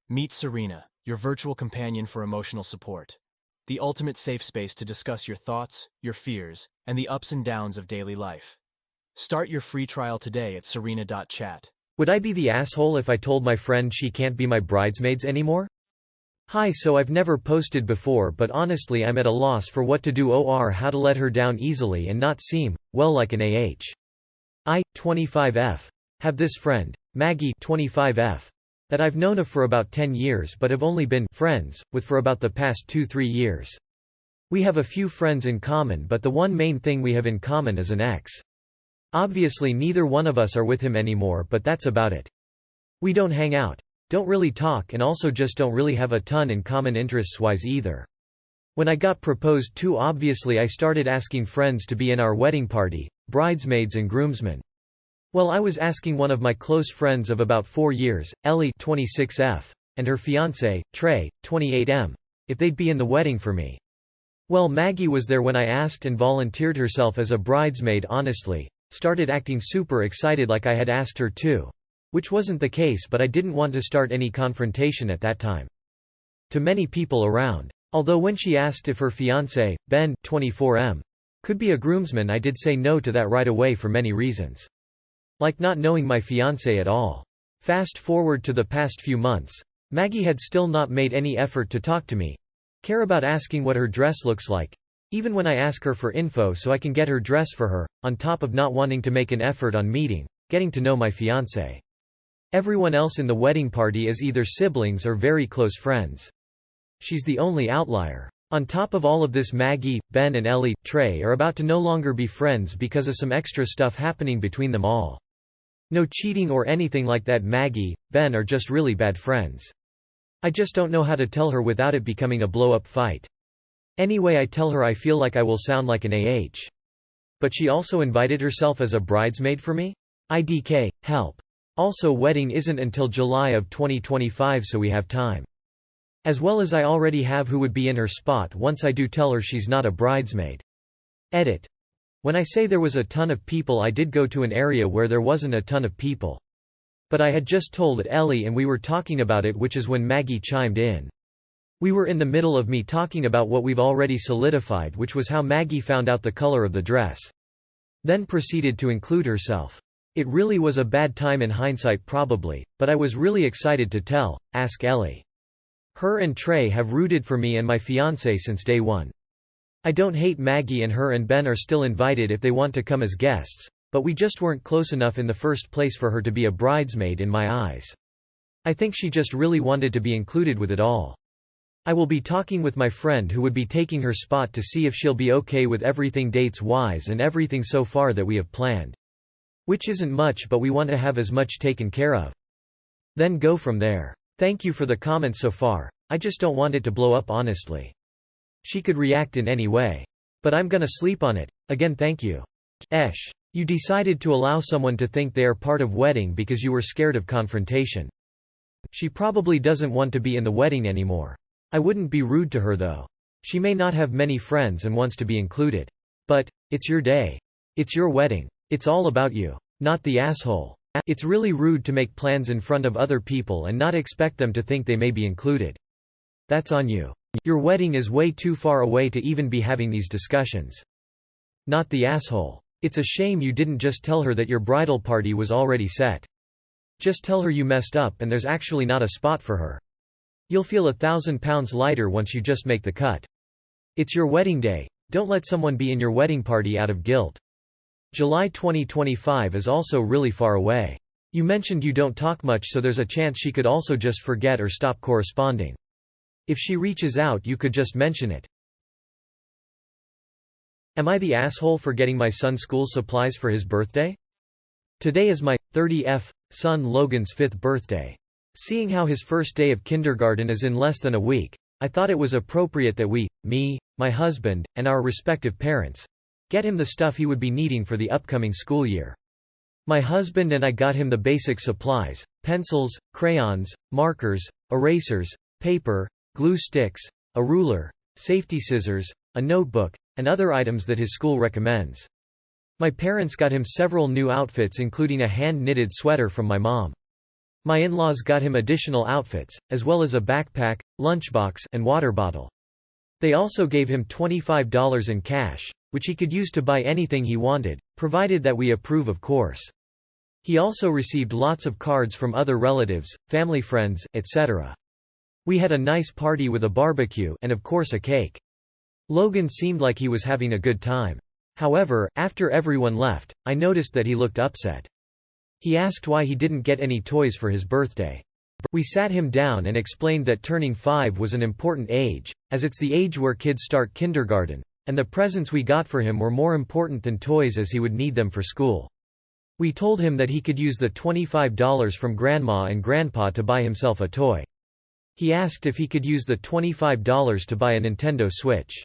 Meet Serena, your virtual companion for emotional support. The ultimate safe space to discuss your thoughts, your fears, and the ups and downs of daily life. Start your free trial today at serena.chat. Would I be the asshole if I told my friend she can't be my bridesmaids anymore? Hi, so I've never posted before, but honestly I'm at a loss for what to do or how to let her down easily and not seem, well, like an I, 25F. Have this friend, Maggie, 25F. That I've known of for about 10 years but have only been friends with for about the past 2-3 years. We have a few friends in common, but the one main thing we have in common is an ex. Obviously neither one of us are with him anymore, but that's about it. We don't hang out, don't really talk, and also just don't really have a ton in common interests-wise either. When I got proposed to, obviously I started asking friends to be in our wedding party, bridesmaids and groomsmen. Well, I was asking one of my close friends of about 4 years, Ellie, 26F, and her fiancé, Trey, 28M, if they'd be in the wedding for me. Well, Maggie was there when I asked and volunteered herself as a bridesmaid. Honestly, started acting super excited like I had asked her to, which wasn't the case, but I didn't want to start any confrontation at that time to many people around. Although when she asked if her fiancé, Ben, 24M, could be a groomsman, I did say no to that right away for many reasons. Like not knowing my fiancé at all. Fast forward to the past few months. Maggie had still not made any effort to talk to me, care about asking what her dress looks like, even when I ask her for info so I can get her dress for her, on top of not wanting to make an effort on getting to know my fiancé. Everyone else in the wedding party is either siblings or very close friends. She's the only outlier. On top of all of this, Maggie, Ben and Ellie, Trey are about to no longer be friends because of some extra stuff happening between them all. No cheating or anything like that. Maggie, Ben are just really bad friends. I just don't know how to tell her without it becoming a blow-up fight. Anyway, I tell her I feel like I will sound like an But she also invited herself as a bridesmaid for me? IDK, help. Also, wedding isn't until July of 2025, so we have time. As well as I already have who would be in her spot once I do tell her she's not a bridesmaid. Edit. When I say there was a ton of people, I did go to an area where there wasn't a ton of people. But I had just told Ellie and we were talking about it, which is when Maggie chimed in. We were in the middle of me talking about what we've already solidified, which was how Maggie found out the color of the dress. Then proceeded to include herself. It really was a bad time in hindsight probably, but I was really excited to ask Ellie. Her and Trey have rooted for me and my fiancé since day one. I don't hate Maggie, and her and Ben are still invited if they want to come as guests, but we just weren't close enough in the first place for her to be a bridesmaid in my eyes. I think she just really wanted to be included with it all. I will be talking with my friend who would be taking her spot to see if she'll be okay with everything dates-wise and everything so far that we have planned. Which isn't much, but we want to have as much taken care of. Then go from there. Thank you for the comments so far. I just don't want it to blow up, honestly. She could react in any way. But I'm gonna sleep on it. Again, thank you. You decided to allow someone to think they are part of wedding because you were scared of confrontation. She probably doesn't want to be in the wedding anymore. I wouldn't be rude to her though. She may not have many friends and wants to be included. But it's your day. It's your wedding. It's all about you, not the asshole. It's really rude to make plans in front of other people and not expect them to think they may be included. That's on you. Your wedding is way too far away to even be having these discussions. Not the asshole. It's a shame you didn't just tell her that your bridal party was already set. Just tell her you messed up and there's actually not a spot for her. You'll feel 1,000 pounds lighter once you just make the cut. It's your wedding day. Don't let someone be in your wedding party out of guilt. July 2025 is also really far away. You mentioned you don't talk much, so there's a chance she could also just forget or stop corresponding. If she reaches out, you could just mention it. Am I the asshole for getting my son school supplies for his birthday? Today is my 30th son Logan's 5th birthday. Seeing how his first day of kindergarten is in less than a week, I thought it was appropriate that we, me, my husband, and our respective parents, get him the stuff he would be needing for the upcoming school year. My husband and I got him the basic supplies: pencils, crayons, markers, erasers, paper, glue sticks, a ruler, safety scissors, a notebook, and other items that his school recommends. My parents got him several new outfits, including a hand-knitted sweater from my mom. My in-laws got him additional outfits, as well as a backpack, lunchbox, and water bottle. They also gave him $25 in cash, which he could use to buy anything he wanted, provided that we approve, of course. He also received lots of cards from other relatives, family friends, etc. We had a nice party with a barbecue and of course a cake. Logan seemed like he was having a good time. However, after everyone left, I noticed that he looked upset. He asked why he didn't get any toys for his birthday. We sat him down and explained that turning 5 was an important age, as it's the age where kids start kindergarten, and the presents we got for him were more important than toys as he would need them for school. We told him that he could use the $25 from Grandma and Grandpa to buy himself a toy. He asked if he could use the $25 to buy a Nintendo Switch.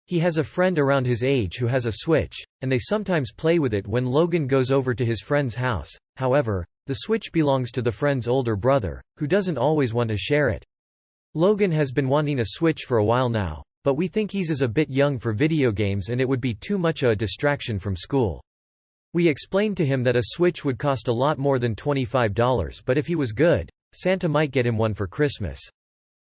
He has a friend around his age who has a Switch, and they sometimes play with it when Logan goes over to his friend's house. However, the Switch belongs to the friend's older brother, who doesn't always want to share it. Logan has been wanting a Switch for a while now, but we think he's a bit young for video games and it would be too much a distraction from school. We explained to him that a Switch would cost a lot more than $25, but if he was good, Santa might get him one for Christmas.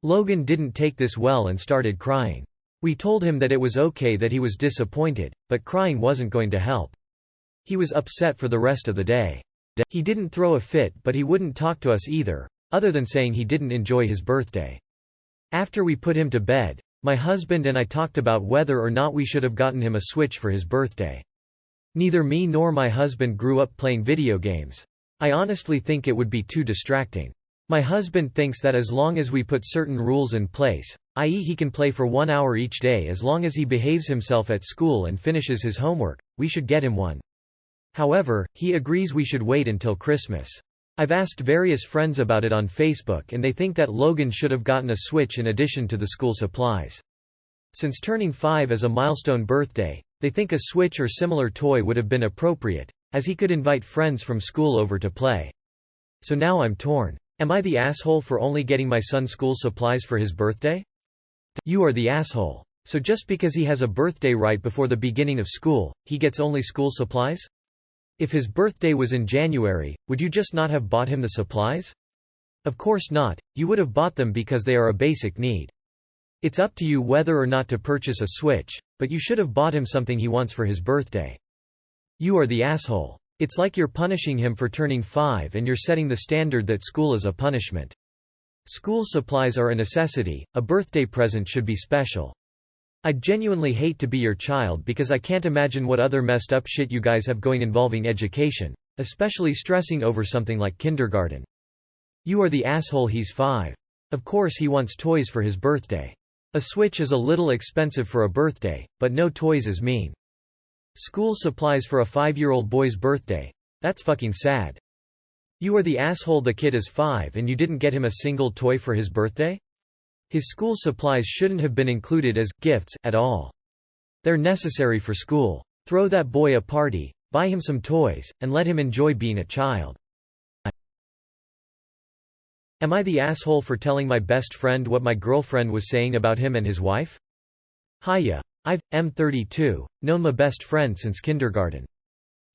Logan didn't take this well and started crying. We told him that it was okay that he was disappointed, but crying wasn't going to help. He was upset for the rest of the day. He didn't throw a fit, but he wouldn't talk to us either, other than saying he didn't enjoy his birthday. After we put him to bed, my husband and I talked about whether or not we should have gotten him a Switch for his birthday. Neither me nor my husband grew up playing video games. I honestly think it would be too distracting. My husband thinks that as long as we put certain rules in place, i.e. he can play for 1 hour each day as long as he behaves himself at school and finishes his homework, we should get him one. However, he agrees we should wait until Christmas. I've asked various friends about it on Facebook and they think that Logan should have gotten a Switch in addition to the school supplies. Since turning 5 is a milestone birthday, they think a Switch or similar toy would have been appropriate, as he could invite friends from school over to play. So now I'm torn. Am I the asshole for only getting my son school supplies for his birthday? You are the asshole. So just because he has a birthday right before the beginning of school, he gets only school supplies? If his birthday was in January, would you just not have bought him the supplies? Of course not, you would have bought them because they are a basic need. It's up to you whether or not to purchase a Switch, but you should have bought him something he wants for his birthday. You are the asshole. It's like you're punishing him for turning 5 and you're setting the standard that school is a punishment. School supplies are a necessity, a birthday present should be special. I genuinely hate to be your child because I can't imagine what other messed up shit you guys have going involving education, especially stressing over something like kindergarten. You are the asshole, he's 5. Of course he wants toys for his birthday. A Switch is a little expensive for a birthday, but no toys is mean. School supplies for a 5-year-old boy's birthday. That's fucking sad. You are the asshole, the kid is 5 and you didn't get him a single toy for his birthday? His school supplies shouldn't have been included as gifts at all. They're necessary for school. Throw that boy a party, buy him some toys, and let him enjoy being a child. Am I the asshole for telling my best friend what my girlfriend was saying about him and his wife? Hiya. I'm 32, known my best friend since kindergarten.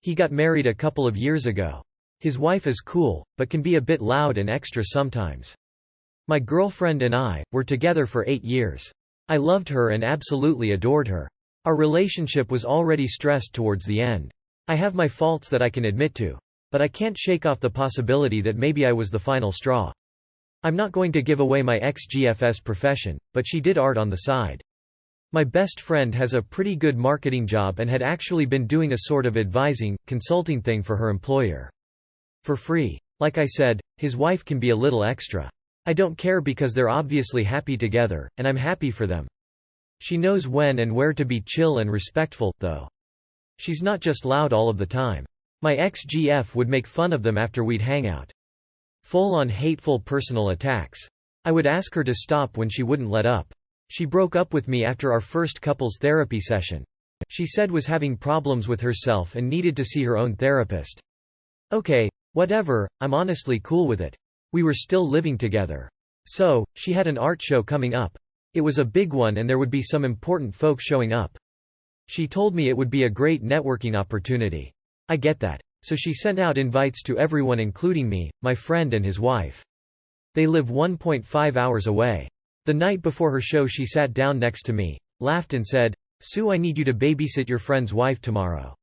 He got married a couple of years ago. His wife is cool, but can be a bit loud and extra sometimes. My girlfriend and I were together for 8 years. I loved her and absolutely adored her. Our relationship was already stressed towards the end. I have my faults that I can admit to. But I can't shake off the possibility that maybe I was the final straw. I'm not going to give away my ex-GFS profession, but she did art on the side. My best friend has a pretty good marketing job and had actually been doing a sort of advising, consulting thing for her employer. For free. Like I said, his wife can be a little extra. I don't care because they're obviously happy together, and I'm happy for them. She knows when and where to be chill and respectful, though. She's not just loud all of the time. My ex-GF would make fun of them after we'd hang out. Full-on hateful personal attacks. I would ask her to stop when she wouldn't let up. She broke up with me after our first couples therapy session. She said was having problems with herself and needed to see her own therapist. Okay, whatever, I'm honestly cool with it. We were still living together. So, she had an art show coming up. It was a big one and there would be some important folk showing up. She told me it would be a great networking opportunity. I get that. So she sent out invites to everyone including me, my friend and his wife. They live 1.5 hours away. The night before her show she sat down next to me, laughed and said, "Sue, I need you to babysit your friend's wife tomorrow.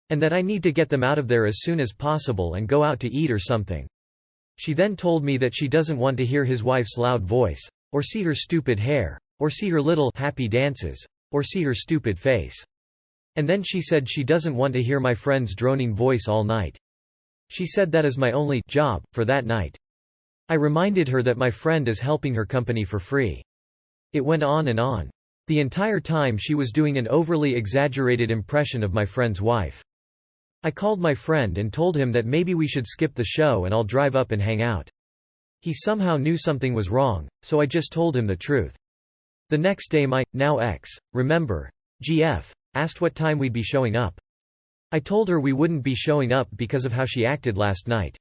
And that I need to get them out of there as soon as possible and go out to eat or something." She then told me that she doesn't want to hear his wife's loud voice, or see her stupid hair, or see her little happy dances, or see her stupid face. And then she said she doesn't want to hear my friend's droning voice all night. She said that is my only job for that night. I reminded her that my friend is helping her company for free. It went on and on. The entire time she was doing an overly exaggerated impression of my friend's wife. I called my friend and told him that maybe we should skip the show and I'll drive up and hang out. He somehow knew something was wrong, so I just told him the truth. The next day my, now ex, remember, GF, asked what time we'd be showing up. I told her we wouldn't be showing up because of how she acted last night.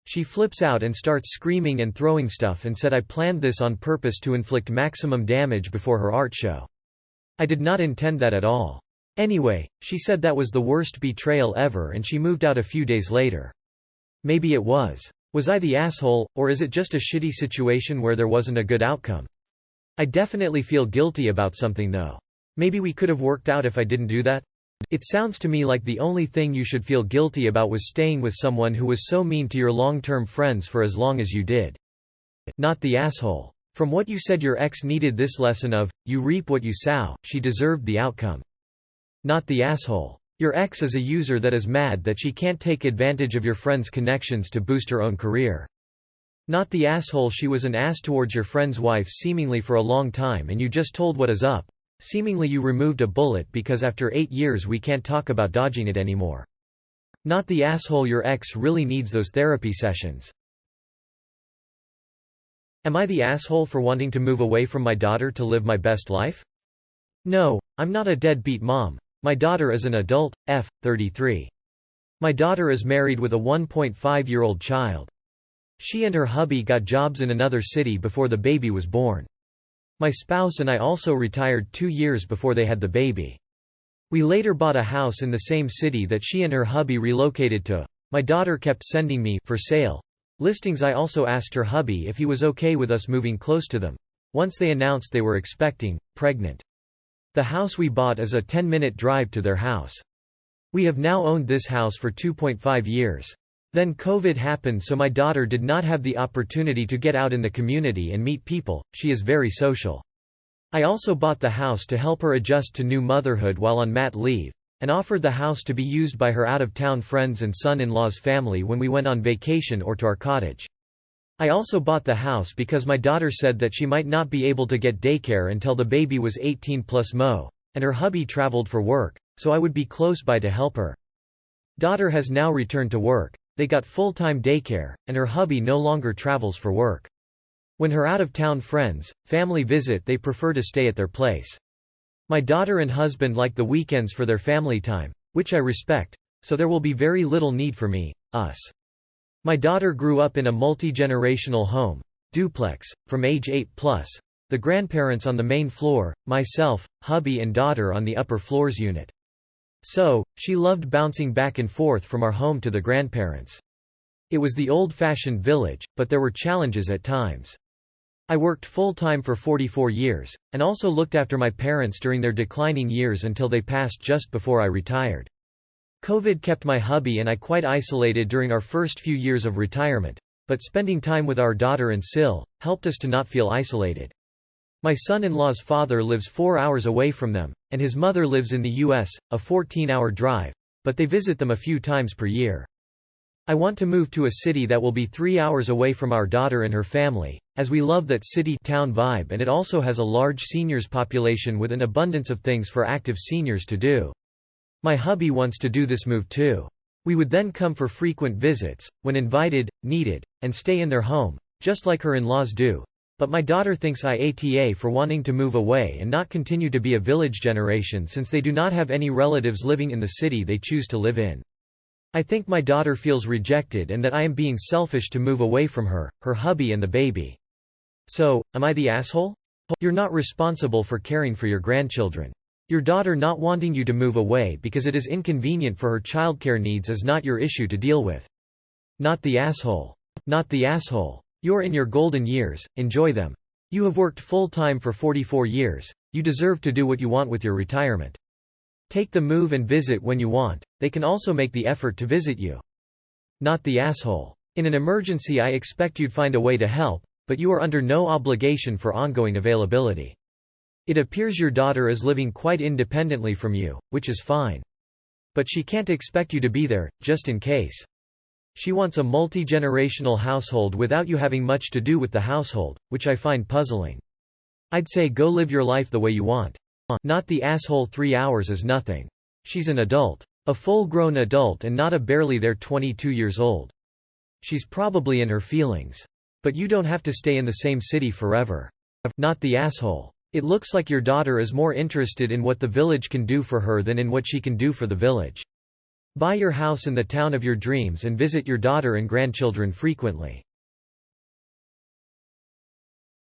She flips out and starts screaming and throwing stuff and said I planned this on purpose to inflict maximum damage before her art show. I did not intend that at all. Anyway, she said that was the worst betrayal ever and she moved out a few days later. Maybe it was. Was I the asshole, or is it just a shitty situation where there wasn't a good outcome? I definitely feel guilty about something though. Maybe we could have worked out if I didn't do that? It sounds to me like the only thing you should feel guilty about was staying with someone who was so mean to your long-term friends for as long as you did. Not the asshole. From what you said your ex needed this lesson of, you reap what you sow, she deserved the outcome. Not the asshole. Your ex is a user that is mad that she can't take advantage of your friend's connections to boost her own career. Not the asshole, she was an ass towards your friend's wife seemingly for a long time and you just told what is up. Seemingly you removed a bullet because after 8 years we can't talk about dodging it anymore. Not the asshole, your ex really needs those therapy sessions. Am I the asshole for wanting to move away from my daughter to live my best life? No, I'm not a deadbeat mom. My daughter is an adult, 33. My daughter is married with a 1.5-year-old child. She and her hubby got jobs in another city before the baby was born. My spouse and I also retired 2 years before they had the baby. We later bought a house in the same city that she and her hubby relocated to. My daughter kept sending me for sale listings. I also asked her hubby if he was okay with us moving close to them. Once they announced they were pregnant. The house we bought is a 10-minute drive to their house. We have now owned this house for 2.5 years. Then COVID happened, so my daughter did not have the opportunity to get out in the community and meet people. She is very social. I also bought the house to help her adjust to new motherhood while on mat leave, and offered the house to be used by her out-of-town friends and son-in-law's family when we went on vacation or to our cottage. I also bought the house because my daughter said that she might not be able to get daycare until the baby was 18 plus mo, and her hubby traveled for work, so I would be close by to help her. Daughter has now returned to work. They got full-time daycare, and her hubby no longer travels for work. When her out-of-town friends, family visit, they prefer to stay at their place. My daughter and husband like the weekends for their family time, which I respect, so there will be very little need for us. My daughter grew up in a multi-generational home, duplex, from age 8 plus, the grandparents on the main floor, myself, hubby and daughter on the upper floors unit. So, she loved bouncing back and forth from our home to the grandparents'. It was the old-fashioned village, but there were challenges at times. I worked full-time for 44 years, and also looked after my parents during their declining years until they passed just before I retired. COVID kept my hubby and I quite isolated during our first few years of retirement, but spending time with our daughter and Sil helped us to not feel isolated. My son-in-law's father lives 4 hours away from them, and his mother lives in the US, a 14-hour drive, but they visit them a few times per year. I want to move to a city that will be 3 hours away from our daughter and her family, as we love that city-town vibe, and it also has a large seniors population with an abundance of things for active seniors to do. My hubby wants to do this move too. We would then come for frequent visits, when invited, needed, and stay in their home, just like her in-laws do. But my daughter thinks IATA for wanting to move away and not continue to be a village generation since they do not have any relatives living in the city they choose to live in. I think my daughter feels rejected and that I am being selfish to move away from her hubby and the baby. So, am I the asshole? You're not responsible for caring for your grandchildren. Your daughter not wanting you to move away because it is inconvenient for her childcare needs is not your issue to deal with. Not the asshole. Not the asshole. You're in your golden years, enjoy them. You have worked full-time for 44 years, you deserve to do what you want with your retirement. Take the move and visit when you want, they can also make the effort to visit you. Not the asshole. In an emergency I expect you'd find a way to help, but you are under no obligation for ongoing availability. It appears your daughter is living quite independently from you, which is fine. But she can't expect you to be there, just in case. She wants a multi-generational household without you having much to do with the household, which I find puzzling. I'd say go live your life the way you want. Not the asshole. 3 hours is nothing. She's an adult. A full-grown adult and not a barely there 22 years old. She's probably in her feelings. But you don't have to stay in the same city forever. Not the asshole. It looks like your daughter is more interested in what the village can do for her than in what she can do for the village. Buy your house in the town of your dreams and visit your daughter and grandchildren frequently.